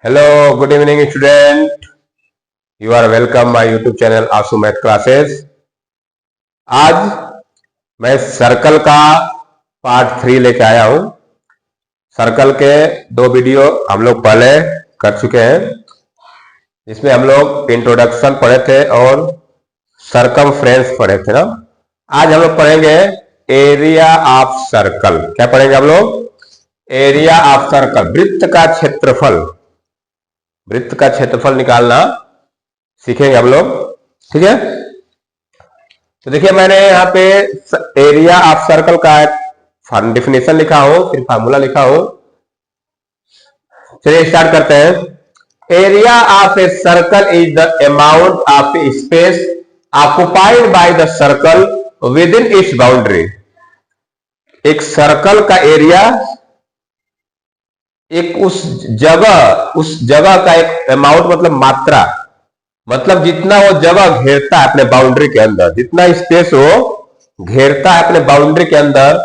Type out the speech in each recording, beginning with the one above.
Hello, good evening, student. You are welcome my YouTube channel Aasu math classes. आज मैं circle का part 3 लेके आया हूं। सर्कल के 2 वीडियो हम लोग पहले कर चुके हैं, जिसमें हम लोग इंट्रोडक्शन पढ़े थे और सरकमफ्रेंस पढ़े थे ना। आज हम लोग पढ़ेंगे एरिया ऑफ सर्कल। क्या पढ़ेंगे हम लोग? एरिया ऑफ सर्कल, वृत्त का क्षेत्रफल। वृत्त का क्षेत्रफल निकालना सीखेंगे हम लोग, ठीक है। तो देखिए, मैंने यहाँ पे एरिया ऑफ सर्कल का एक डिफिनेशन लिखा हूं, फिर फार्मूला लिखा हूं। चलिए स्टार्ट करते हैं। Area of a circle is the amount of space occupied by the circle with in its boundary. एक सर्कल का एरिया एक उस जगह का एक अमाउंट, मतलब मात्रा, मतलब जितना वो जगह घेरता है अपने बाउंड्री के अंदर, जितना स्पेस वो घेरता है अपने बाउंड्री के अंदर,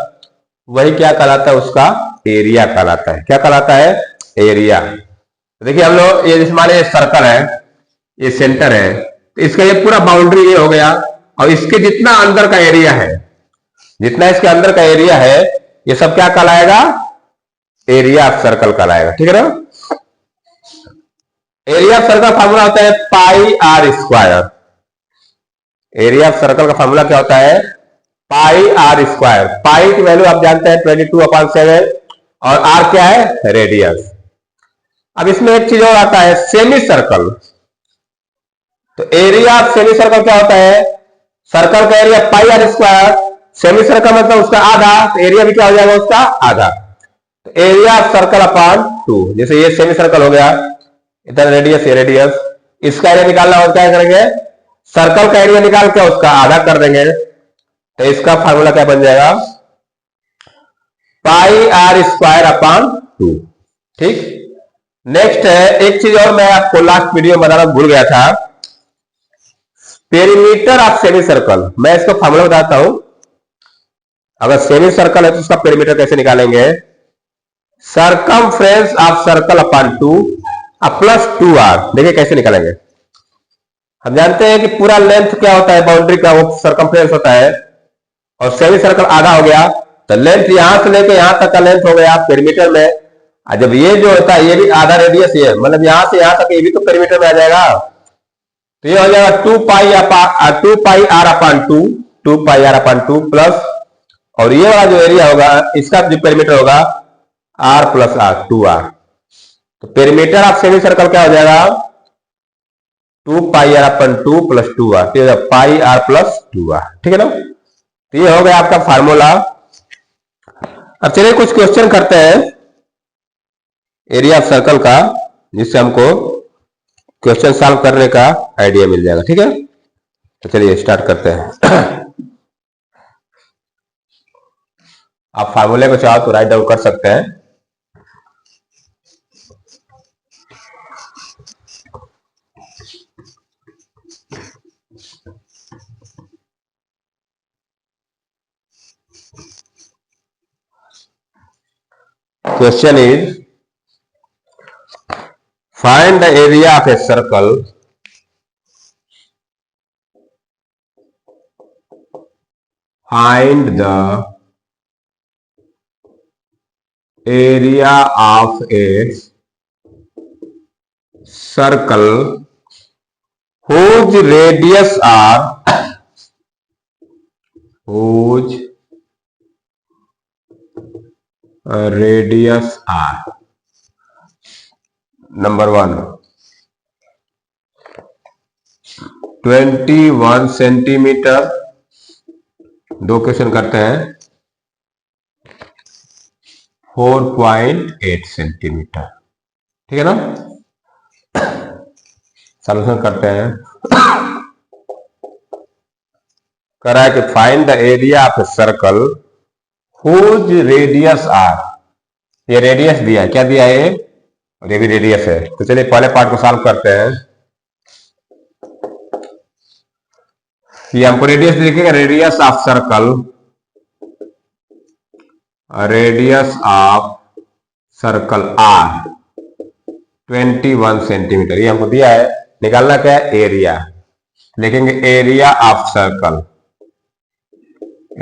वही क्या कहलाता है? उसका एरिया कहलाता है। क्या कहलाता है? एरिया। देखिए हम लोग, ये मान लीजिए सर्कल है, ये सेंटर है, तो इसका ये पूरा बाउंड्री ये हो गया, और इसके जितना अंदर का एरिया है, जितना इसके अंदर का एरिया है, ये सब क्या कहलाएगा? एरिया ऑफ सर्कल कहलाएगा, ठीक है ना। एरिया ऑफ सर्कल फार्मूला होता है pi r square. Area of circle का फार्मूला क्या होता है? Pi r square. पाई की वैल्यू आप जानते हैं 22/7, और आर क्या है? रेडियस। अब इसमें एक चीज और आता है, सेमी सर्कल। तो एरिया ऑफ सेमी सर्कल क्या होता है? सर्कल का area pi r square, semi circle मतलब उसका आधा, तो एरिया भी क्या हो जाएगा? उसका आधा। तो एरिया ऑफ सर्कल अपॉन 2। जैसे ये सेमी सर्कल हो गया, इधर रेडियस, ये रेडियस, इसका एरिया निकालना हो, क्या करेंगे? सर्कल का एरिया निकाल के उसका आधा कर देंगे, तो इसका फार्मूला क्या बन जाएगा? पाई आर स्क्वायर अपॉन 2। ठीक। नेक्स्ट है एक चीज और, मैं आपको लास्ट वीडियो में बताना भूल गया था, पेरीमीटर ऑफ सेमी सर्कल। मैं इसका फार्मूला बताता हूं। अगर सेमी सर्कल है तो उसका पेरीमीटर कैसे निकालेंगे? Circumference of circle upon 2 plus 2r। देखिए कैसे निकालेंगे। हम जानते हैं कि पूरा लेंथ क्या होता है बाउंड्री का? वो सर्कमफ्रेंस होता है, और सेमी सर्कल आधा हो गया, तो लेंथ यहां से लेके यहां तक का लेंथ हो गया पेरीमीटर में। और जब ये जो होता है, ये भी आधा रेडियस, ये मतलब यहां से यहां तक, ये भी तो पेरीमीटर में आ जाएगा। तो ये हो जाएगा 2 pi r upon 2, 2 pi r upon 2 plus, और ये वाला जो एरिया होगा, इसका जो पेरीमीटर होगा आर प्लस आर, 2r। तो पेरीमीटर ऑफ सेमी सर्कल क्या हो जाएगा? 2 पाई आर अपन 2 plus 2r, pi r plus 2r, ठीक है ना। तो ये हो गया आपका फार्मूला। अब चलिए कुछ क्वेश्चन करते हैं एरिया ऑफ सर्कल का, जिससे हमको क्वेश्चन सॉल्व करने का आइडिया मिल जाएगा, ठीक है। तो चलिए स्टार्ट करते हैं। आप फार्मूले को चाहो तो राइट डाउन कर सकते हैं। Question is, find the area of a circle find the area of a circle whose radius are number 1 21 centimetre. 2 question करते हैं। 4.8 सेंटीमीटर, ठीक है ना। सॉल्यूशन करते हैं। कह रहा है कि find the area of a circle whose radius are. ये रेडियस दिया है, क्या दिया है? और ये भी रेडियस है। तो चलिए पहले पार्ट को सॉल्व करते हैं। ये हमको रेडियस देखिएगा, radius of circle, radius of circle r, 21 centimetre, ये हमको दिया है। निकालना क्या है? एरिया। लिखेंगे area of circle,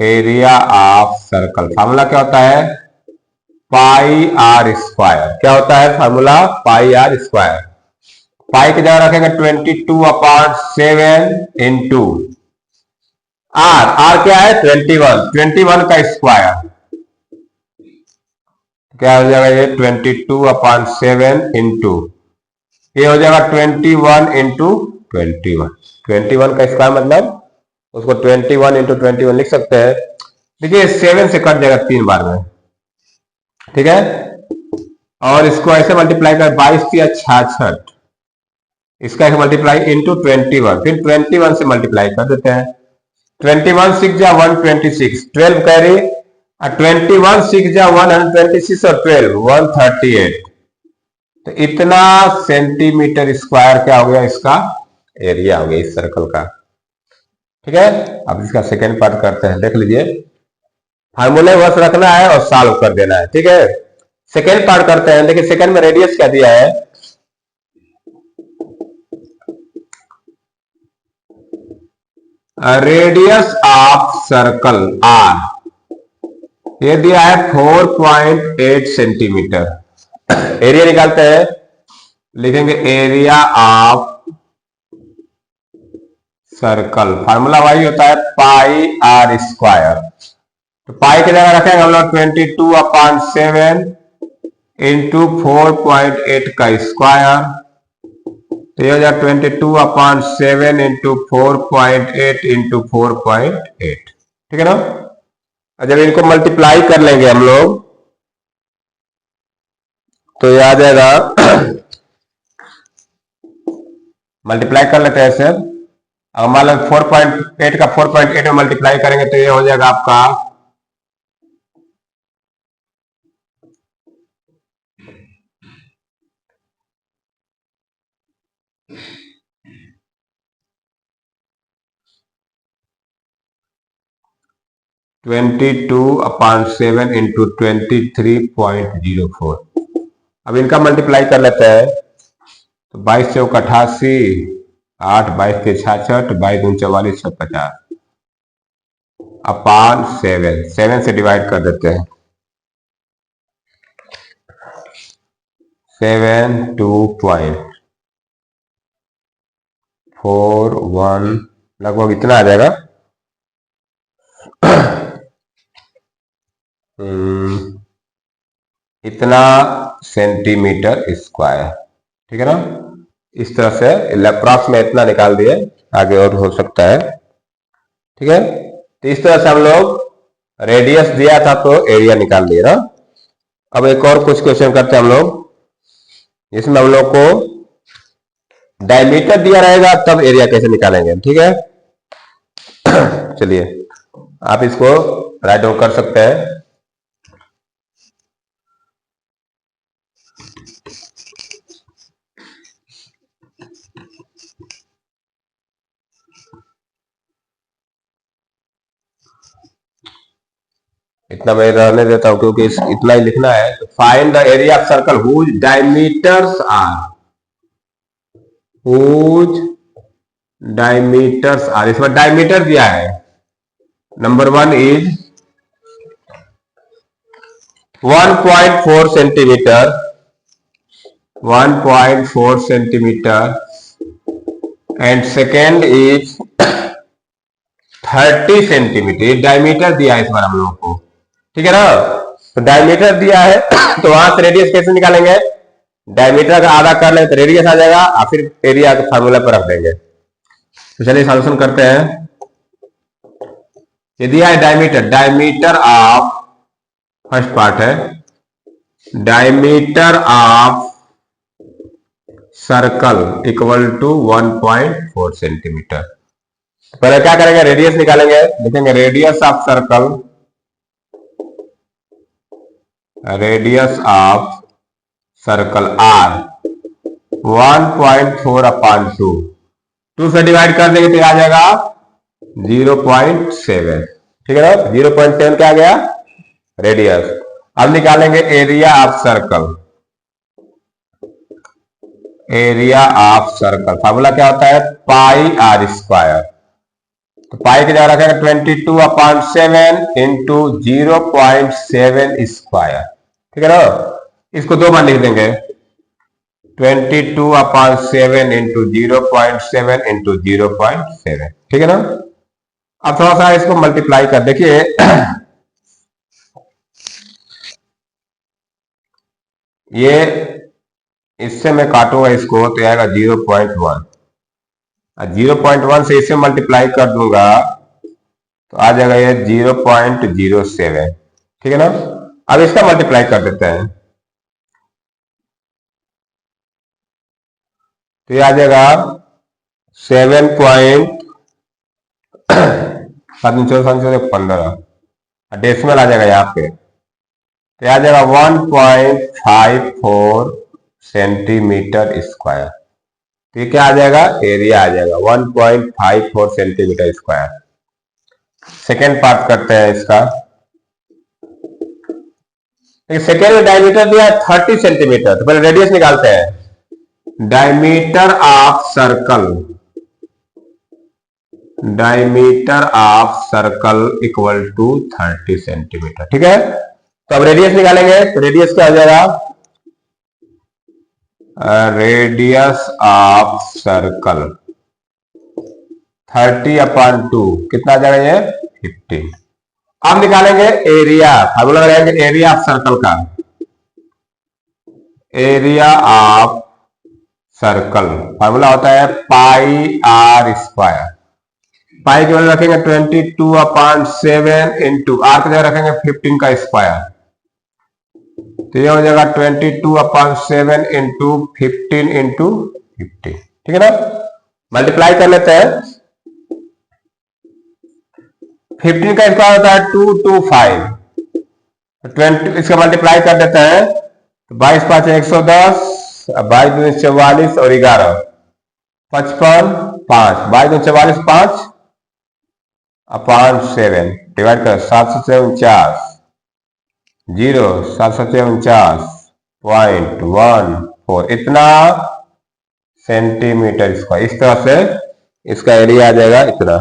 area of circle. Formula क्या होता है? Pi r square. क्या होता है formula? Pi r square. Pi की जगह रखेंगे 22/7 इंटू आर। आर क्या है? 21। 21 का स्क्वायर क्या हो जाएगा? ये 22/7 इंटू, ये हो जाएगा 21 इंटू 21। 21 का स्क्वायर मतलब उसको 21 इंटू 21 लिख सकते हैं। देखिए 7 से कट जाएगा 3 बार में, ठीक है। और इसको ऐसे मल्टीप्लाई कर, 22 या 66, इसका एक मल्टीप्लाई इंटू 21, फिर 21 से मल्टीप्लाई कर देते हैं। 21 6 जा 126, 12 कैरी, 21 6 जा 126 और 12 138। तो इतना सेंटीमीटर स्क्वायर क्या हो गया? इसका एरिया हो गया इस सर्कल का, ठीक है। अब इसका सेकेंड पार्ट करते हैं, देख लीजिए। फार्मूले बस रखना है और सॉल्व कर देना है, ठीक है। सेकेंड पार्ट करते हैं। देखिए सेकेंड में रेडियस क्या दिया है? रेडियस ऑफ सर्कल आर, ये दिया है 4.8 सेंटीमीटर। एरिया निकालते हैं, लिखेंगे एरिया ऑफ सर्कल। फार्मूला वही होता है पाई आर स्क्वायर। तो पाई की जगह रखेंगे हम लोग 22/7 इंटू 4.8 का स्क्वायर, तो ये हो जाए 22/7 इंटू 4.8 इंटू 4.8, ठीक है ना। और जब इनको मल्टीप्लाई कर लेंगे हम लोग तो ये आ जाएगा मल्टीप्लाई कर लेते हैं सर। अब मान लो 4.8 का 4.8 में मल्टीप्लाई करेंगे तो ये हो जाएगा आपका 22/7 इंटू 23.04। अब इनका मल्टीप्लाई कर लेते हैं तो 22 से 88, 8 22 के 66, 22 दूनी 44, 650 अपान 7 से डिवाइड कर देते हैं। 72.41 लगभग इतना आ जाएगा। इतना सेंटीमीटर स्क्वायर, ठीक है ना। इस तरह से लैप्रोक्स में इतना निकाल दिए, आगे और हो सकता है, ठीक है। तो इस तरह से हम लोग रेडियस दिया था तो एरिया निकाल लिए ना। अब एक और कुछ क्वेश्चन करते हैं हम लोग, जिसमें हम लोग को डायमीटर दिया रहेगा तब एरिया कैसे निकालेंगे, ठीक है। चलिए आप इसको राइट डाउन कर सकते हैं। इतना मैं रहने देता हूं क्योंकि इतना ही लिखना है। तो find the area of circle whose diameters are, whose diameters are. इसमें डायमीटर दिया है, number 1 is 1.4 centimetre, 1.4 centimetre and second is 30 centimetre. Diameter दिया है इस बार हम लोगों को, ठीक है ना। तो डायमीटर दिया है तो वहां से रेडियस कैसे निकालेंगे? डायमीटर का आधा कर लेंगे तो रेडियस आ जाएगा और फिर एरिया के फार्मूला पर रख देंगे। तो चलिए सॉल्यूशन करते हैं। ये दिया है diameter, diameter of, first part है diameter of circle equal to 1.4 centimetre. पहले क्या करेंगे? रेडियस निकालेंगे। लिखेंगे radius of circle, radius of circle r 1.4/2, 2 से डिवाइड कर देंगे तो आ जाएगा 0.7, ठीक है ना। 0.7 क्या आ गया? रेडियस। अब निकालेंगे area of circle, area of circle, formula क्या होता है, पाई आर स्क्वायर। तो पाई की जगह रखेंगे 22/7 इंटू 0.7 स्क्वायर, ठीक है ना। इसको दो बार लिख देंगे, 22/7 इंटू 0.7 इंटू 0.7, ठीक है ना। अब थोड़ा सा इसको मल्टीप्लाई कर देखिए ये इससे मैं काटूंगा इसको तो आएगा 0.1, 0.1 से इसे मल्टीप्लाई कर दूंगा तो आ जाएगा ये 0.07, ठीक है ना। अब इसका मल्टीप्लाई कर देते हैं तो ये आ जाएगा 7.15, डेसिमल आ जाएगा यहाँ पे, तो आ जाएगा 1.54 सेंटीमीटर स्क्वायर। तो ये क्या आ जाएगा, एरिया आ जाएगा 1.54 सेंटीमीटर स्क्वायर। सेकेंड पार्ट करते हैं इसका। सेकेंड में डायमीटर दिया है 30 सेंटीमीटर, तो पहले रेडियस निकालते हैं। Diameter of circle, diameter of circle equal to 30 centimetre, ठीक है। तो अब रेडियस निकालेंगे, तो रेडियस क्या हो जाएगा, रेडियस ऑफ सर्कल 30/2 कितना आ जाएगा ये 15। अब निकालेंगे एरिया, फार्मूला लगाएंगे एरिया ऑफ सर्कल का, एरिया ऑफ सर्कल फार्मूला होता है पाई आर स्क्वायर। पाई की वैल्यू रखेंगे 22/7 इंटू आर की जगह रखेंगे 15 का स्क्वायर, तो ये हो जाएगा 22/7 इंटू 15 इंटू 15, ठीक है ना। मल्टीप्लाई कर लेते हैं, 15 का स्क्वायर होता है 225, 20 इसका मल्टीप्लाई कर देते हैं तो 22×5 110, 22×2 44 और 11 55, 5 22×4 44 5/7 डिवाइड कर 749 0 749.14 इतना सेंटीमीटर स्क्वायर। इस तरह से इसका एरिया आ जाएगा इतना,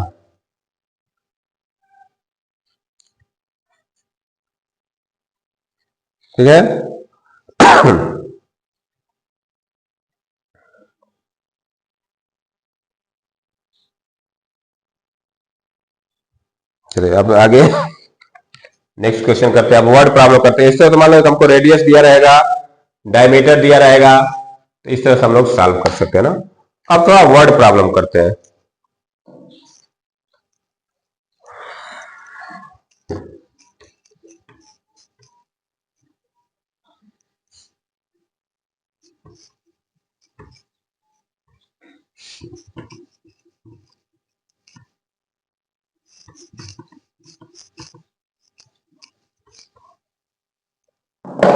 ठीक है। चलिए अब आगे नेक्स्ट क्वेश्चन करते हैं। अब वर्ड प्रॉब्लम करते हैं। इस तरह तो मान लो हमको रेडियस दिया रहेगा, डायमीटर दिया रहेगा, तो इस तरह से हम लोग सॉल्व कर सकते हैं ना। अब थोड़ा वर्ड प्रॉब्लम करते हैं।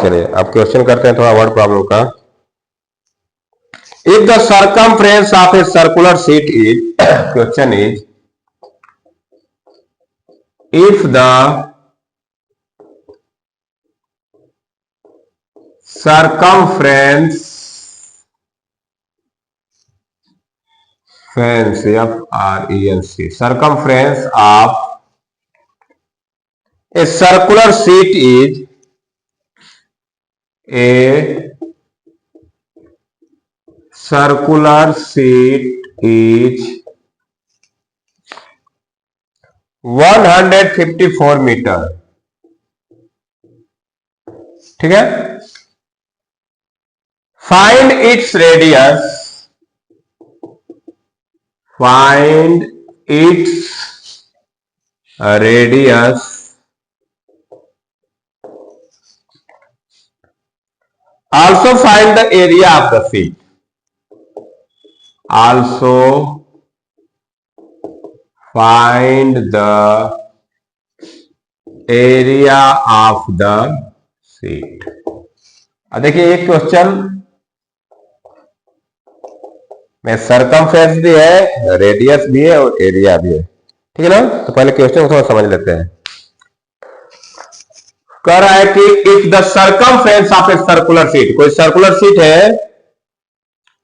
चलिए अब क्वेश्चन करते हैं थोड़ा वर्ड प्रॉब्लम का। If the circumference of a circular sheet is question is if the circumference circumference of a circular sheet is a circular sheet is 154 metre, ठीक है। Find its radius. Find its radius. Also find the area of the sheet. Also find the area of the sheet. अब देखिए एक question में circumference भी है, radius भी है और एरिया भी है, ठीक है ना। तो पहले क्वेश्चन को थोड़ा समझ लेते हैं। कह रहा है कि if the circumference of a circular sheet, कोई सर्कुलर शीट है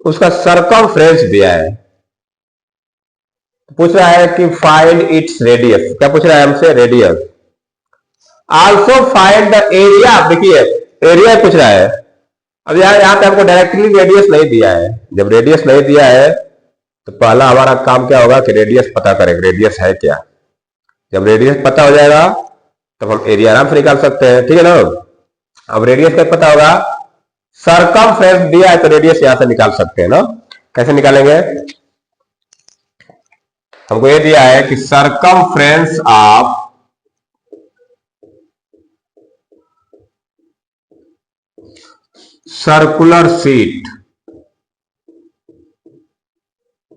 उसका सरकमफ्रेंस दिया है, पूछ रहा है कि फाइंड इट्स रेडियस। क्या पूछ रहा है हमसे? Radius. Also find the area. देखिए एरिया पूछ रहा है। अब यार यहाँ पे हमको डायरेक्टली रेडियस नहीं दिया है। जब रेडियस नहीं दिया है तो पहला हमारा काम क्या होगा कि रेडियस पता करेंगे, रेडियस है क्या। जब रेडियस पता हो जाएगा तब हम एरिया आराम से निकाल सकते हैं, ठीक है ना। अब रेडियस का पता होगा, सरकमफ्रेंस दिया है तो रेडियस यहां से निकाल सकते हैं ना। कैसे निकालेंगे? हमको ये दिया है कि circumference of circular sheet.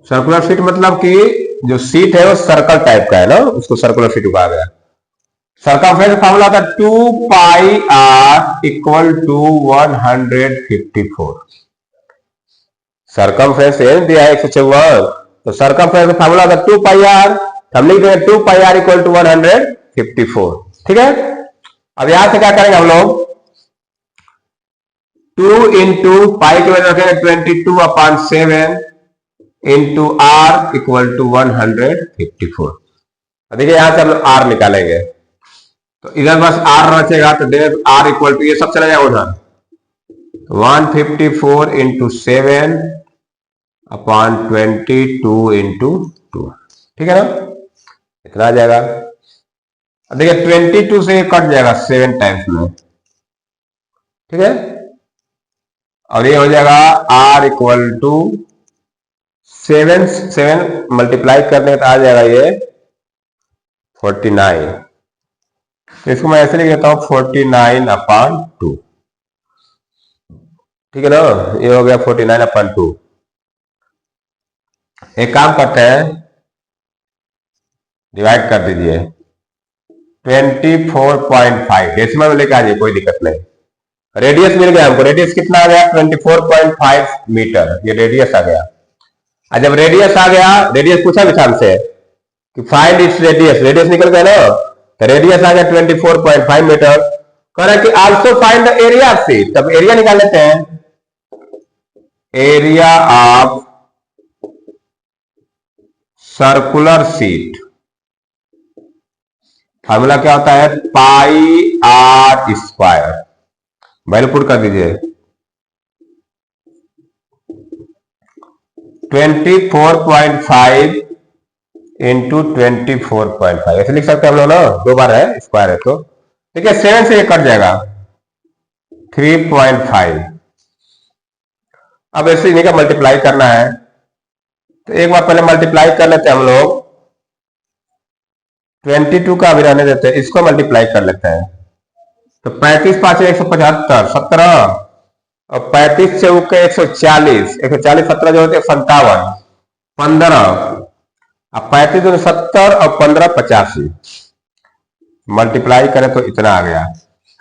Circular sheet मतलब कि जो शीट है वो सर्कल टाइप का है ना, उसको सर्कुलर शीट कहा गया। सरकमफ्रेंस फॉर्मूला था 2πr इक्वल टू 154। सरकमफ्रेंस दिया है 154, तो सरकमफ्रेंस का फॉर्मूला था 2πr, हम लिख देंगे 2πr इक्वल टू 154। ठीक है। अब यहां से क्या करेंगे हम लोग, 2 इंटू पाई की वजह रखेंगे 22/7 इंटू आर इक्वल टू 154। देखिए यहां से हम लोग आर निकालेंगे तो इधर बस आर रचेगा तो देर आर इक्वल टू ये सब चला जाएगा उधर, 154 इंटू 7 अपॉन 22 इंटू 2। ठीक है ना, इतना आ जाएगा। अब देखिए 22 से कट जाएगा 7 टाइम्स में, ठीक है। और ये हो जाएगा आर इक्वल टू 7 मल्टीप्लाई करने का आ जाएगा ये 49। तो इसको मैं ऐसे लिख देता हूं 49/2। ठीक है ना, ये हो गया 49/2। एक काम करते हैं, डिवाइड कर दीजिए 24.5 डेसिमल में लेके आ जाइए, कोई दिक्कत नहीं। रेडियस मिल गया हमको, रेडियस कितना आ गया 24.5 मीटर, ये रेडियस आ गया। और जब रेडियस आ गया, रेडियस पूछा भी था हमसे कि फाइंड इट्स रेडियस, रेडियस निकल गया ना, तो रेडियस आ गया 24.5 मीटर। कह रहा है कि also find the area of C, तब एरिया निकाल लेते हैं। Area of circular sheet formula क्या होता है, pi r square. Value put कर दीजिए 24.5 इंटू 24.5, ऐसे लिख सकते हैं हम लोग ना, दो बार है स्क्वायर है तो। ठीक है, 7 से ये कट जाएगा 3.5। अब ऐसे इन्हीं का मल्टीप्लाई करना है तो एक बार पहले मल्टीप्लाई कर लेते हैं हम लोग। 22 का अभी रहने देते हैं, इसको मल्टीप्लाई कर लेते हैं तो 35 5 175 17 और 35 से ऊपर 140 140 17 जो होते 57 15 अब 35 70 और 15 85 मल्टीप्लाई करें तो इतना आ गया।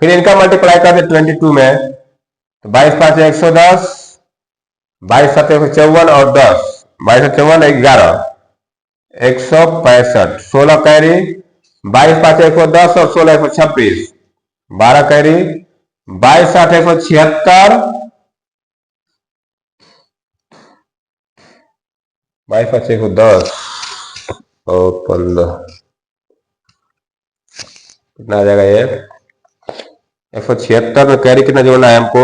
फिर इनका मल्टीप्लाई करते 22 में तो 22 5 110 22 7 154 और 10 22 54 11 165 16 कैरी 22 5 110 और 16 126 12 कैरी 22 8 176 22 5 110 और 15 कितना आ जाएगा ये 176 में कैरी कितना जोड़ना है हमको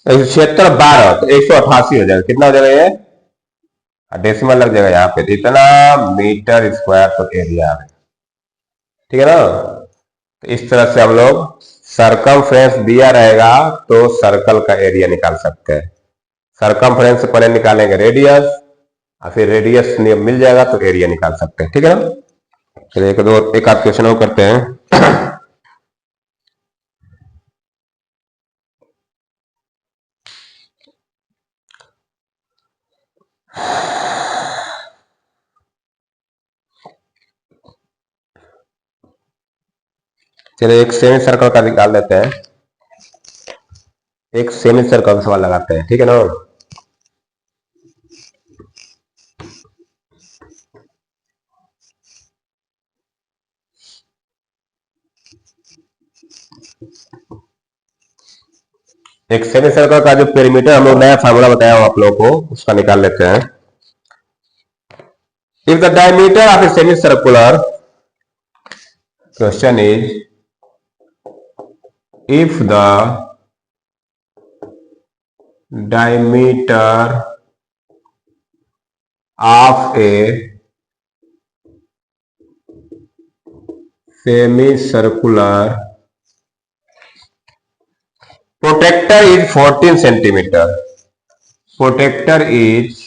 176 12 तो 188 हो जाएगा। कितना हो जाएगा ये, डेसिमल लग जाएगा यहाँ पे, इतना मीटर स्क्वायर तो एरिया है। ठीक है ना, तो इस तरह से हम लोग सरकमफ्रेंस दिया रहेगा तो सर्कल का एरिया निकाल सकते हैं। सरकमफ्रेंस से पहले निकालेंगे रेडियस और फिर रेडियस मिल जाएगा तो एरिया निकाल सकते हैं। ठीक है ना, चलिए एक आध क्वेश्चन और करते हैं। चलिए एक सेमी सर्कल का निकाल लेते हैं, एक सेमी सर्कल सवाल लगाते हैं। ठीक है ना, एक सेमी सर्कल का जो पेरीमीटर हम लोग नया फार्मूला बताया हूं आप लोगों को, उसका निकाल लेते हैं। If the diameter of a semi circular, question is if the diameter of a semicircular protector is 14 centimeter. Protector is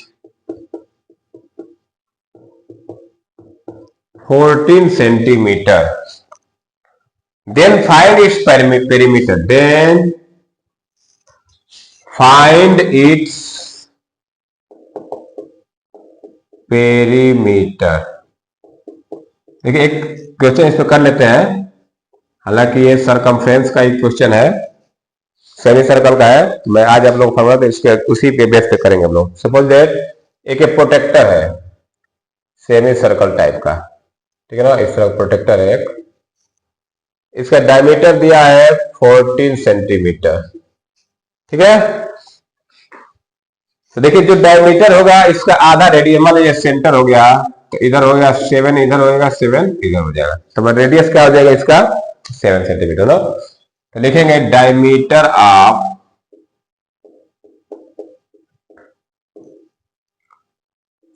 14 centimeter. Then find its perimeter. Then find its perimeter. देखिए एक क्वेश्चन इस पर कर लेते हैं, हालांकि ये सरकमफ्रेंस का एक क्वेश्चन है, सेमी सर्कल का है। तो मैं आज आप लोग फॉर्मूला तो इसके उसी पे बेस पे करेंगे हम लोग। सपोज दैट एक प्रोटेक्टर है सेमी सर्कल टाइप का, ठीक है ना, इस तरह प्रोटेक्टर है एक, इसका डायमीटर दिया है 14 सेंटीमीटर, ठीक है। तो देखिए जो डायमीटर होगा इसका आधा रेडियस, मान लीजिए सेंटर हो गया, तो इधर हो गया 7, इधर होगा 7, इधर हो जाएगा, तो रेडियस क्या हो जाएगा इसका 7 सेंटीमीटर ना। तो लिखेंगे diameter of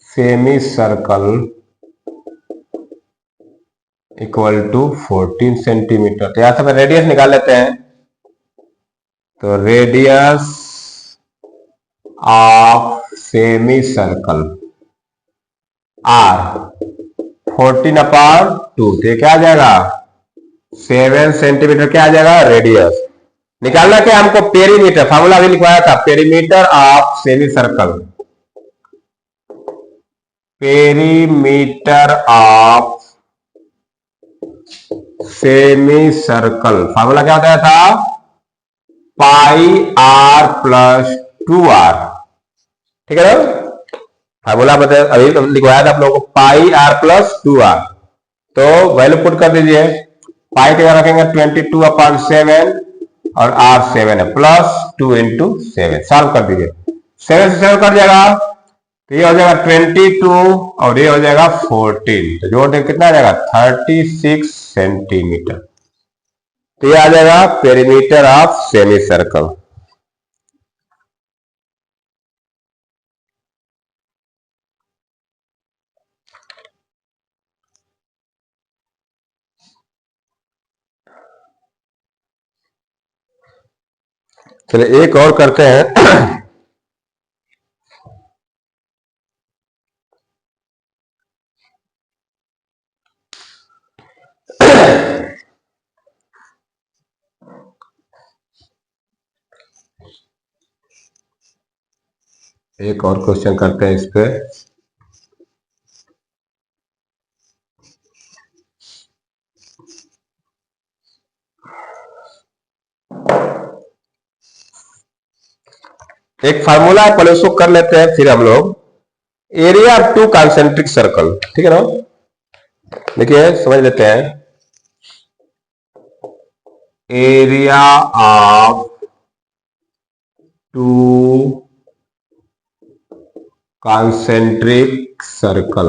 semi circle equal to 14 centimetre. तो यहां से रेडियस निकाल लेते हैं। तो radius of semi circle r 14/2, तो क्या आ जाएगा 7 सेंटीमीटर, क्या आ जाएगा रेडियस। निकालना क्या हमको पेरीमीटर, फार्मूला भी लिखवाया था, perimeter of semi circle, perimeter of semi circle, formula क्या बताया था, πr+2r, ठीक है ना। फार्मूला बताया अभी लिखवाया था आप लोगों को, πr+2r। तो वैल्यू पुट कर दीजिए, पाई की रखेंगे 22/7 और r 7 है, +2 × 7, सॉल्व कर दीजिए, 7 से 7 कर जाएगा, तो ये हो जाएगा 22 और ये हो जाएगा 14, तो जोड़ दें कितना आ जाएगा 36 सेंटीमीटर। तो ये आ जाएगा पेरीमीटर ऑफ सेमी सर्कल। चलिए एक और करते हैं। एक और क्वेश्चन करते हैं इस पे। एक फार्मूला है, पहले उसको कर लेते हैं, फिर हम लोग एरिया ऑफ 2 कॉन्सेंट्रिक सर्कल, ठीक है ना। देखिए समझ लेते हैं, area of 2 concentric circle.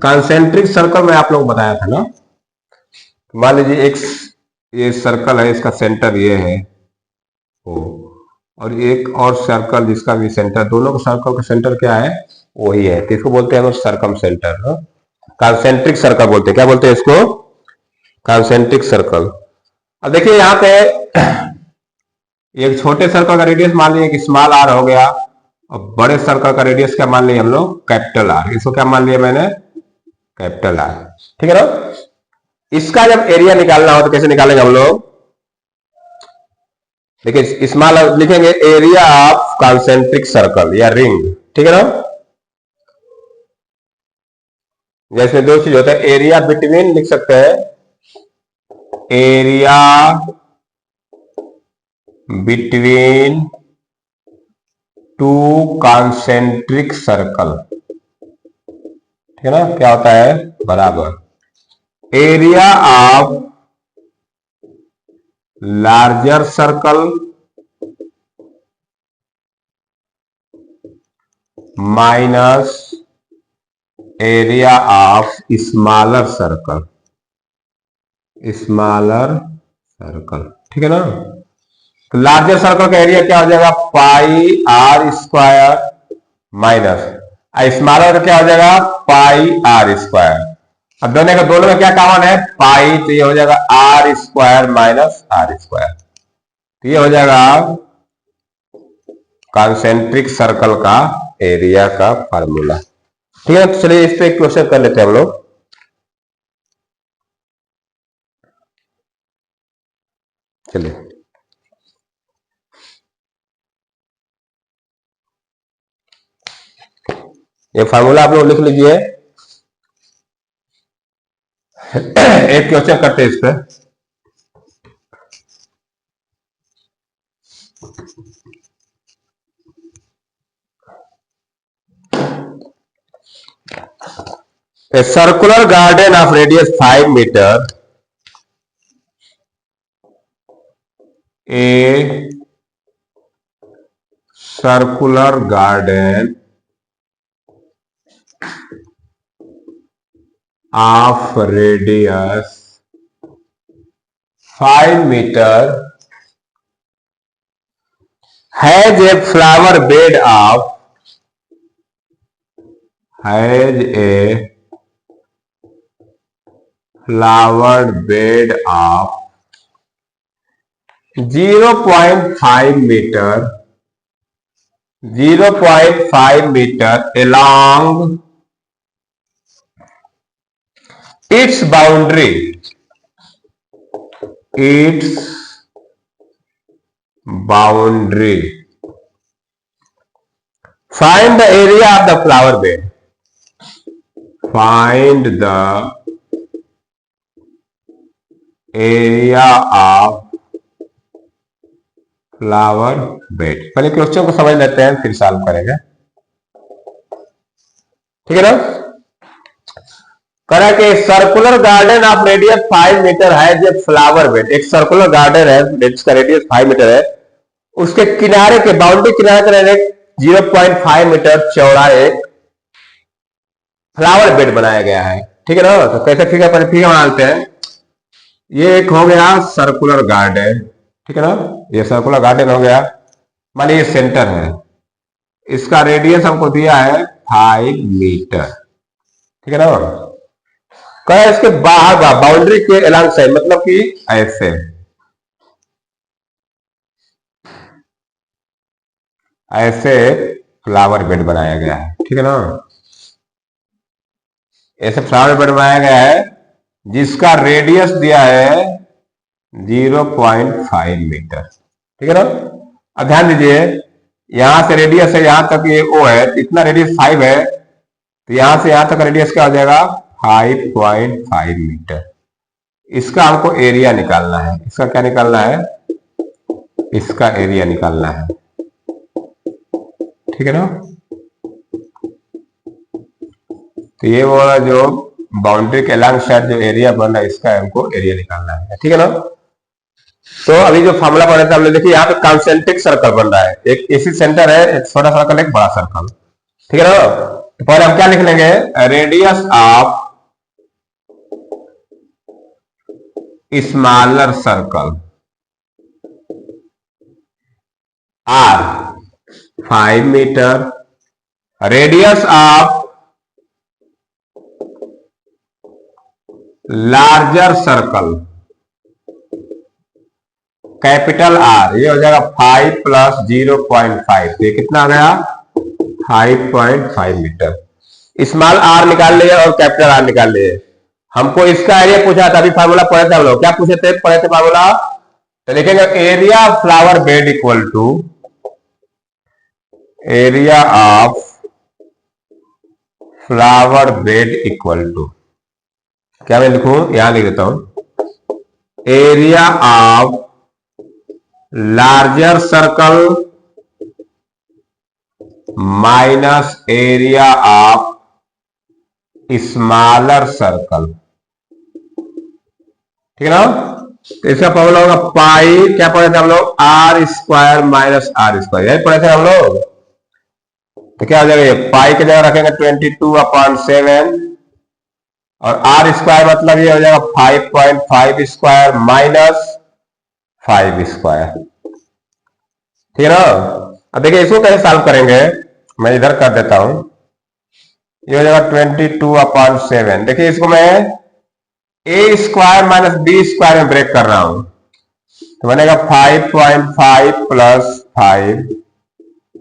Concentric circle में आप लोग बताया था ना, मान लीजिए एक ये सर्कल है, इसका सेंटर ये है और एक और सर्कल जिसका भी सेंटर, दोनों का सर्कल का सेंटर क्या है वही है, तो इसको बोलते हैं सर्कम सेंटर, कॉन्सेंट्रिक सर्कल बोलते हैं। क्या बोलते हैं इसको, कॉन्सेंट्रिक सर्कल। अब देखिए यहाँ पे एक छोटे सर्कल का रेडियस मान लीजिए कि स्मॉल आर हो गया, और बड़े सर्कल का रेडियस क्या मान लिया हम लोग, कैपिटल आर, इसको क्या मान लिया मैंने, कैपिटल आर, ठीक है ना। इसका जब एरिया निकालना हो तो कैसे निकालेंगे हम लोग, देखिए स्मॉल लिखेंगे एरिया ऑफ कॉन्सेंट्रिक सर्कल या रिंग, ठीक है ना। जैसे दो चीज होता है, एरिया बिटवीन लिख सकते हैं, एरिया बिटवीन 2 कॉन्सेंट्रिक सर्कल, ठीक है ना, क्या होता है बराबर area of larger circle minus area of smaller circle, ठीक है ना। तो लार्जर सर्कल का एरिया क्या हो जाएगा, पाई आर स्क्वायर माइनस स्मॉलर का क्या हो जाएगा, पाई आर स्क्वायर। अब दोनों में क्या कॉमन है, पाई, तो ये हो जाएगा r square minus r square. तो ये हो जाएगा कॉन्सेंट्रिक सर्कल का एरिया का फार्मूला। ठीक है, तो चलिए इस पे एक क्वेश्चन कर लेते हैं हम लोग। चलिए ये फार्मूला आप लोग लिख लीजिए। एक क्वेश्चन करते हैं इस पे। A circular garden of radius 5 meter, a circular garden of radius 5 meter has a flower bed of flowered bed of 0.5 meter along its boundary, Find the area of the flower bed. Find the area of flower bed. पहले question को समझ लेते हैं, फिर solve करेंगे। ठीक है ना। करा कि circular garden of radius 5 metre है जो फ्लावर बेड, एक सर्कुलर गार्डन है जिसका रेडियस 5 मीटर है, उसके किनारे के बाउंड्री किनारे के 0.5 मीटर चौड़ा एक फ्लावर बेड बनाया गया है। ठीक है ना। तो कैसे फिगर बनाते हैं, ये एक हो गया सर्कुलर गार्डन, ठीक है ना। ये सर्कुलर गार्डन हो गया, मान लीजिए सेंटर है, इसका रेडियस हमको दिया है 5 मीटर, ठीक है ना। कहा इसके बाहर बाउंड्री के एलॉन्ग साइड, मतलब कि ऐसे फ्लावर बेड बनाया गया है, ठीक है ना। ऐसे फ्लावर बेड बनाया गया है जिसका रेडियस दिया है 0.5 मीटर, ठीक है ना। अब ध्यान दीजिए, यहां से रेडियस है यहां तक, ये ओ है, इतना रेडियस 5 है, तो यहां से यहां तक रेडियस क्या हो जाएगा 5.5 मीटर। इसका हमको एरिया निकालना है। इसका क्या निकालना है, इसका एरिया निकालना है, ठीक है ना। तो ये वाला जो बाउंड्री के अलॉन्ग साइड जो एरिया बन रहा है, इसका हमको एरिया निकालना है, ठीक है ना। तो अभी जो फॉर्मूला पढ़ा था हमने, देखिए यहाँ पे कॉन्सेंट्रिक सर्कल बन रहा है, एक एसी सेंटर है, एक छोटा सर्कल, एक बड़ा सर्कल, ठीक है ना। तो पहले हम क्या लिख लेंगे, radius of smaller circle r 5 metre, radius of larger circle capital R, ये हो जाएगा 5 प्लस 0.5, ये कितना आ गया 5.5 मीटर। स्मॉल आर निकाल लिए और कैपिटल आर निकाल लिए। हमको इसका एरिया पूछा था, अभी फार्मूला पढ़े थे हम लोग, क्या पढ़े थे फार्मूला, तो लिखेंगे area flower bed equal to area of flower bed equal to, क्या मैं लिखूं, यहां लिख देता हूं, area of larger circle minus area of smaller circle, ठीक है ना। तो इसका फॉर्मूला होगा पाई, क्या पढ़े थे हम लोग, r square minus r square, यही पढ़े थे हम लोग। तो क्या हो जाएगा, ये पाई की जगह रखेंगे 22/7 और आर स्क्वायर मतलब ये हो जाएगा 5.5 स्क्वायर माइनस 5 स्क्वायर। ठीक है ना। अब देखिए इसको कैसे सॉल्व करेंगे, मैं इधर कर देता हूं। ये हो जाएगा 22/7। देखिए इसको मैं ए स्क्वायर माइनस बी स्क्वायर में ब्रेक कर रहा हूं, तो बनेगा 5.5 प्लस 5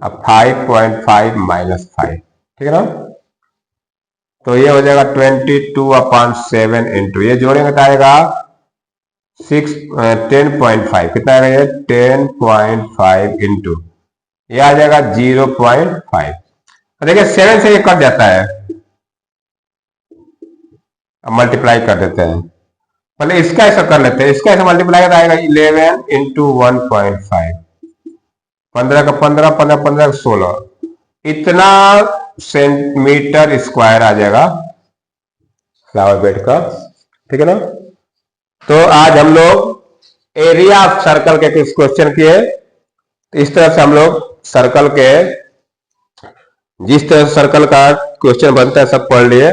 अब 5.5 माइनस 5। ठीक है ना। तो ये हो जाएगा 22/7 इंटू ये जोड़ेंगे तो आएगा 10.5। कितना आएगा ये 10.5 इंटू ये आ जाएगा 0.5। देखिए 7 से ये कट जाता है, अब मल्टीप्लाई कर देते हैं। पहले इसका ऐसा कर लेते हैं, इसका ऐसा मल्टीप्लाई आएगा 11 इंटू 1.5, 15 का 15, 15 15 16, इतना सेंटीमीटर स्क्वायर आ जाएगा फ्लावर बेड का। ठीक है ना। तो आज हम लोग एरिया ऑफ सर्कल के कुछ क्वेश्चन किए। इस तरह से हम लोग सर्कल के, जिस तरह सर्कल का क्वेश्चन बनता है सब पढ़ लिए,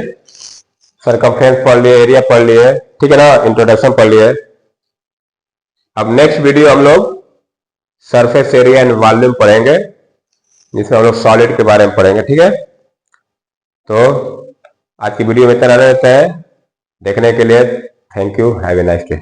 सर्कमफ्रेंस पढ़ लिए, एरिया पढ़ लिए, ठीक है ना, इंट्रोडक्शन पढ़ लिए। अब नेक्स्ट वीडियो हम लोग सरफेस एरिया एंड वॉल्यूम पढ़ेंगे, जिसमें हम लोग सॉलिड के बारे में पढ़ेंगे। ठीक है। तो आज की वीडियो में इतना रहता है। देखने के लिए thank you, have a nice day.